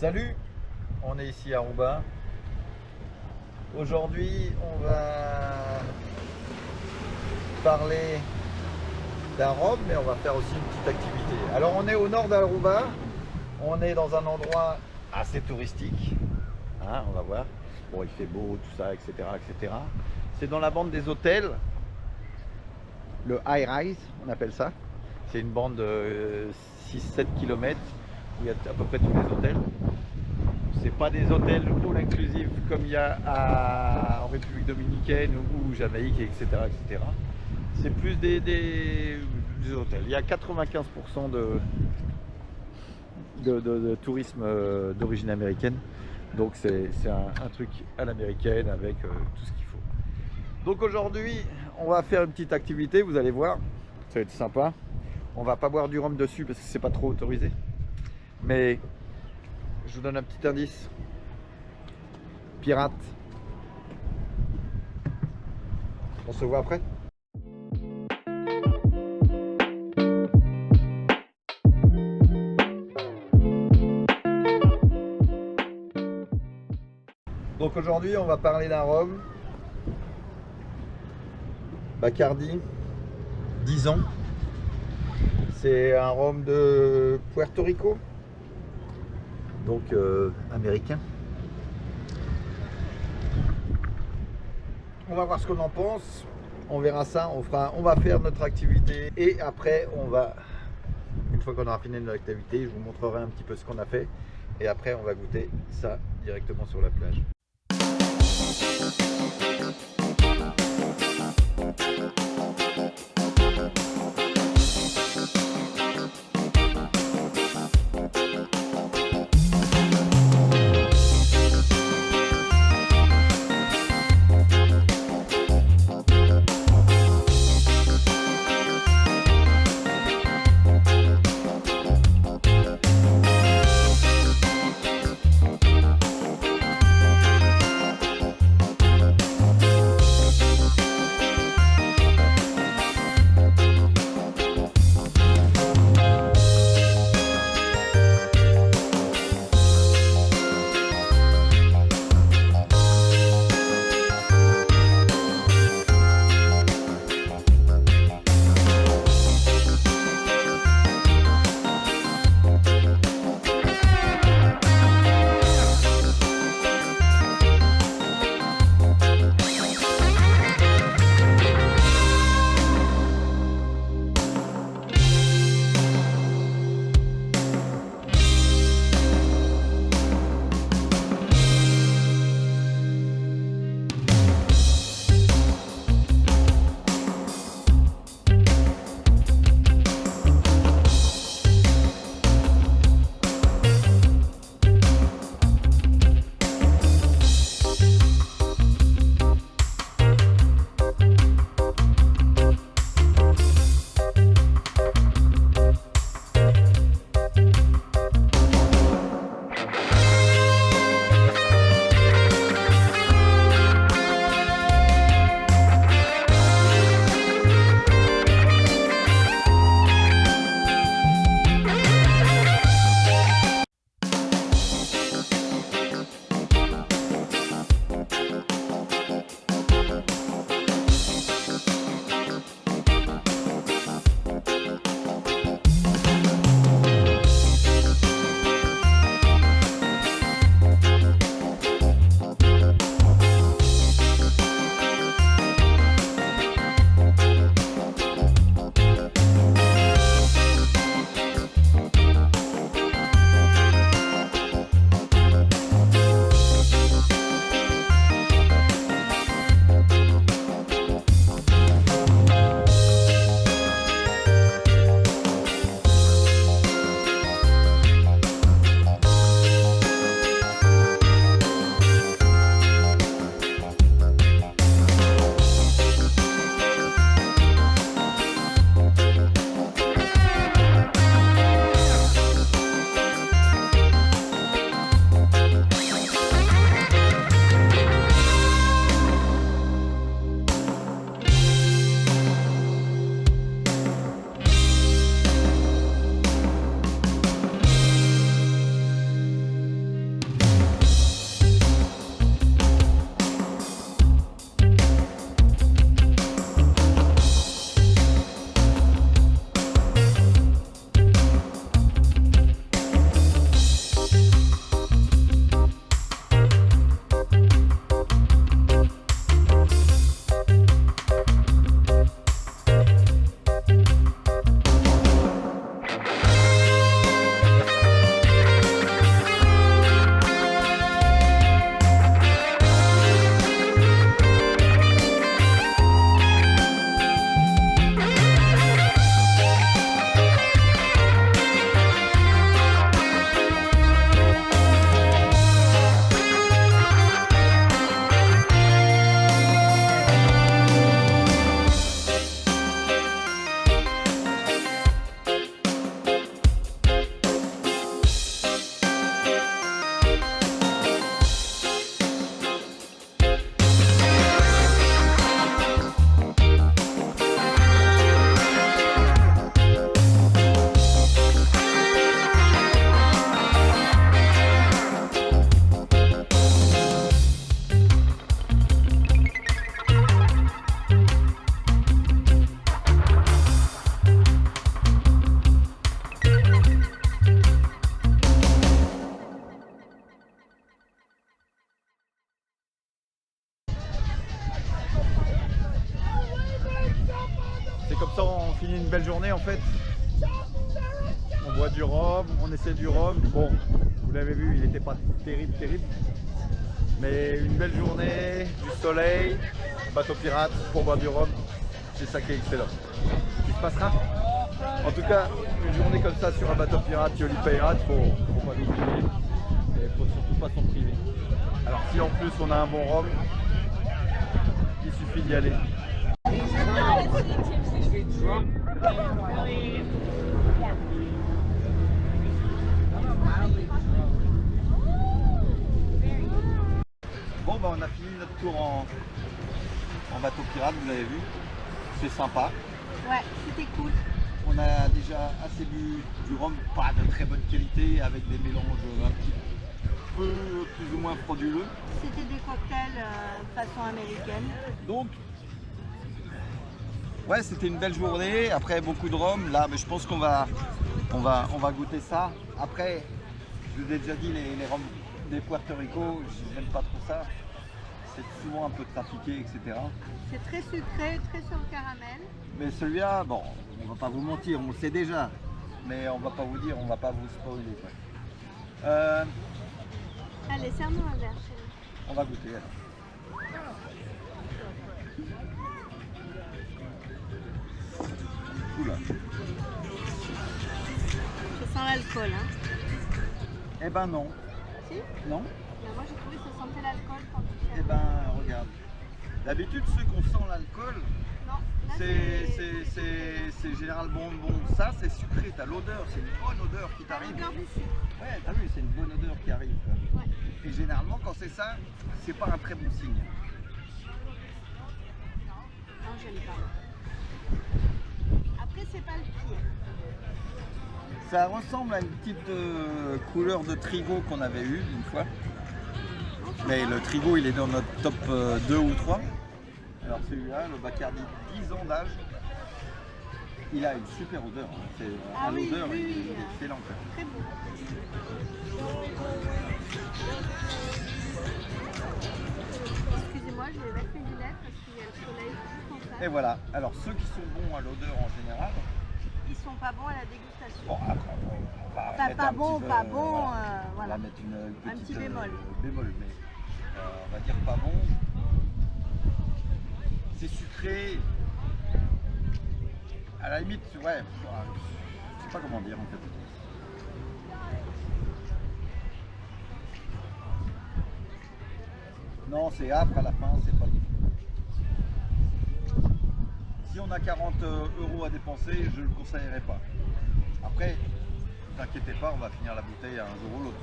Salut, on est ici à Aruba. Aujourd'hui, on va parler d'un rhum, mais on va faire aussi une petite activité. Alors, on est au nord d'Aruba. On est dans un endroit assez touristique. Hein, on va voir. Bon, il fait beau, tout ça, etc., etc. C'est dans la bande des hôtels. Le high rise, on appelle ça. C'est une bande de 6-7 km où il y a à peu près tous les hôtels. C'est pas des hôtels all inclusifs comme il y a en République Dominicaine ou Jamaïque, etc., etc. C'est plus des hôtels. Il y a 95% de tourisme d'origine américaine. Donc c'est un truc à l'américaine avec tout ce qu'il faut. Donc aujourd'hui, on va faire une petite activité, vous allez voir, ça va être sympa. On va pas boire du rhum dessus parce que c'est pas trop autorisé. Mais je vous donne un petit indice. Pirate. On se voit après. Donc aujourd'hui, on va parler d'un rhum. Bacardi, 10 ans. C'est un rhum de Puerto Rico, donc américain. On va voir ce qu'on en pense, on verra ça, on va faire notre activité et après une fois qu'on aura fini notre activité, je vous montrerai un petit peu ce qu'on a fait et après on va goûter ça directement sur la plage. belle journée en fait. On boit du rhum, on essaie du rhum. Bon, vous l'avez vu, il n'était pas terrible. Mais une belle journée, du soleil, bateau pirate pour boire du rhum, c'est ça qui est excellent. Ce qui se passera. En tout cas, une journée comme ça sur un bateau pirate, Yoli Pirate, faut pas l'oublier. Et faut surtout pas s'en priver. Alors si en plus on a un bon rhum, il suffit d'y aller. Bon bah on a fini notre tour en bateau pirate, vous l'avez vu. C'est sympa. Ouais, c'était cool. On a déjà assez bu du rhum, pas de très bonne qualité, avec des mélanges un petit peu plus ou moins frauduleux. C'était des cocktails façon américaine. Donc, ouais, c'était une belle journée. Après, beaucoup de rhum. Là, mais je pense qu'on va goûter ça. Après, je vous ai déjà dit, les rhums des Puerto Rico, je n'aime pas trop ça. C'est souvent un peu trafiqué, etc. C'est très sucré, très sur le caramel. Mais celui-là, bon, on va pas vous mentir, on le sait déjà. Mais on va pas vous dire, on va pas vous spoiler. Quoi. Allez, serre-nous un verre, chérie. On va goûter alors. Oula. Ça sent l'alcool, hein? Eh ben non. Si? Non? Ben, moi j'ai trouvé que ça sentait l'alcool quand tu Eh ben regarde. D'habitude ceux qu'on sent l'alcool, Non, là c'est généralement bon. Ça c'est sucré, t'as l'odeur, c'est une bonne odeur qui t'arrive. l'odeur du sucre. Ouais, t'as vu, c'est une bonne odeur qui arrive. Quoi. Ouais. Et généralement quand c'est ça, c'est pas un très bon signe. Non, j'aime pas. Après, c'est pas le pire. Ça ressemble à une petite couleur de trigo qu'on avait eu une fois. Mais le trigo il est dans notre top 2 ou 3. Alors celui-là, le Bacardi 10 ans d'âge, il a une super odeur. Hein. Ah oui, l'odeur, oui, il oui. est excellent. Quoi. Très beau. Excusez-moi, je vais mettre mes lunettes parce qu'il y a le soleil juste en face. Et voilà. Alors ceux qui sont bons à l'odeur en général, Ils sont pas bons à la dégustation. bon après on va Pas, mettre pas un bon, petit peu, pas bon, voilà. On voilà. va mettre une petite, petit bémol. Bémol, mais on va dire pas bon. C'est sucré. À la limite, ouais, je sais pas comment dire en fait. Non, c'est âpre à la fin, c'est pas du tout. Si on a 40 € à dépenser, je ne le conseillerais pas. Après, ne t'inquiétez pas, on va finir la bouteille un jour ou l'autre.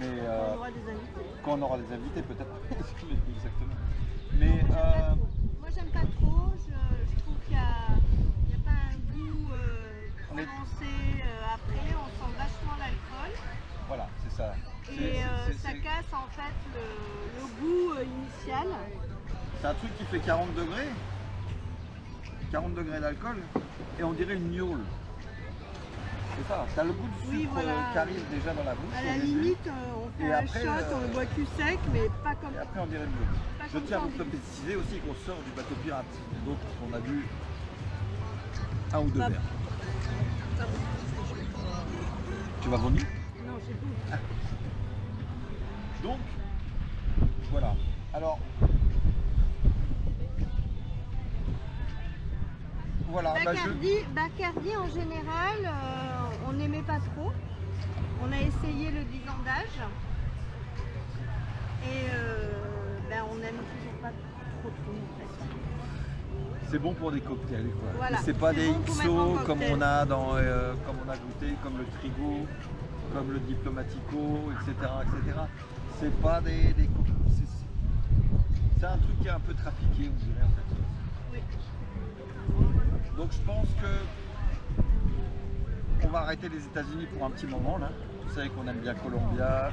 Mais On aura des invités. quand on aura des invités, peut-être. Exactement. Mais Moi, j'aime pas trop. Je trouve qu'il n'y a pas un goût On est- prononcé. Après, on sent vachement l'alcool. voilà, c'est ça. Et ça casse en fait le goût initial. C'est un truc qui fait 40 degrés. 40 degrés d'alcool. Et on dirait une gnôle. C'est ça, t'as le goût de sucre Oui, voilà. qui arrive déjà dans la bouche. À au la début. limite, on fait Et un après, shot, on le boit cul sec, mais pas comme Et après on dirait une gnôle. Pas Je comme tiens à ça, vous on dit. préciser aussi qu'on sort du bateau pirate. Donc on a bu un ou deux Pas- verres. Tu vas vomir? Non, c'est tout. Donc, voilà. Alors, voilà. bah, Bacardi, en général, on n'aimait pas trop. On a essayé le 10 ans d'âge. Et on n'aime toujours pas trop en fait. c'est bon pour des cocktails. Quoi. Voilà, C'est pas c'est des bon pour mettre en XO comme cocktail. on a dans, comme on a goûté, comme le Trigo, comme le Diplomatico, etc., etc. C'est pas des c'est un truc qui est un peu trafiqué, on dirait en fait. Oui. Donc je pense que on va arrêter les États-Unis pour un petit moment là. Vous savez qu'on aime bien Colombia,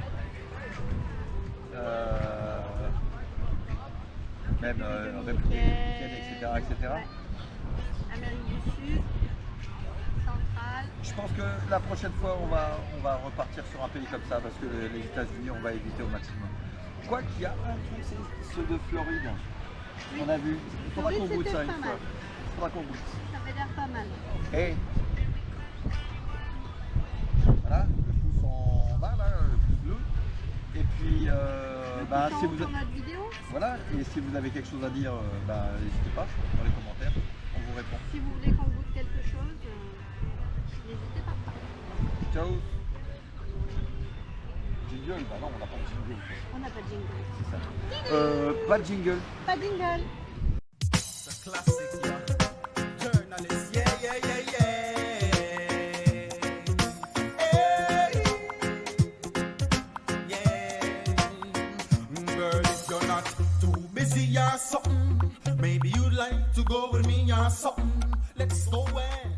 même République dominicaine, etc., etc. Ouais. Amérique du Sud, centrale. Je pense que la prochaine fois on va repartir sur un pays comme ça parce que les États-Unis on va éviter au maximum. Quoi qu'il y a un truc, c'est ceux de Floride. Oui. On a vu. Il faudra qu'on Floride, goûte ça c'était une pas fois. mal. faudra qu'on goûte. Ça avait l'air pas mal. Et voilà, le pouce en bas là, le pouce bleu. Et puis, si vous Sur notre vidéo, voilà, et si vous avez quelque chose à dire, n'hésitez pas dans les commentaires, on vous répond. si vous voulez qu'on goûte quelque chose, n'hésitez pas. Ciao. Jingle, bah non, on n'a pas de jingle. On n'a pas de jingle. C'est ça. Pas de jingle. Pas de jingle. It's a classic, yeah. Journalist, yeah, yeah, yeah, yeah. Hey, yeah. Girl, if you're not too busy or something, maybe you'd like to go with me or something. Let's go where?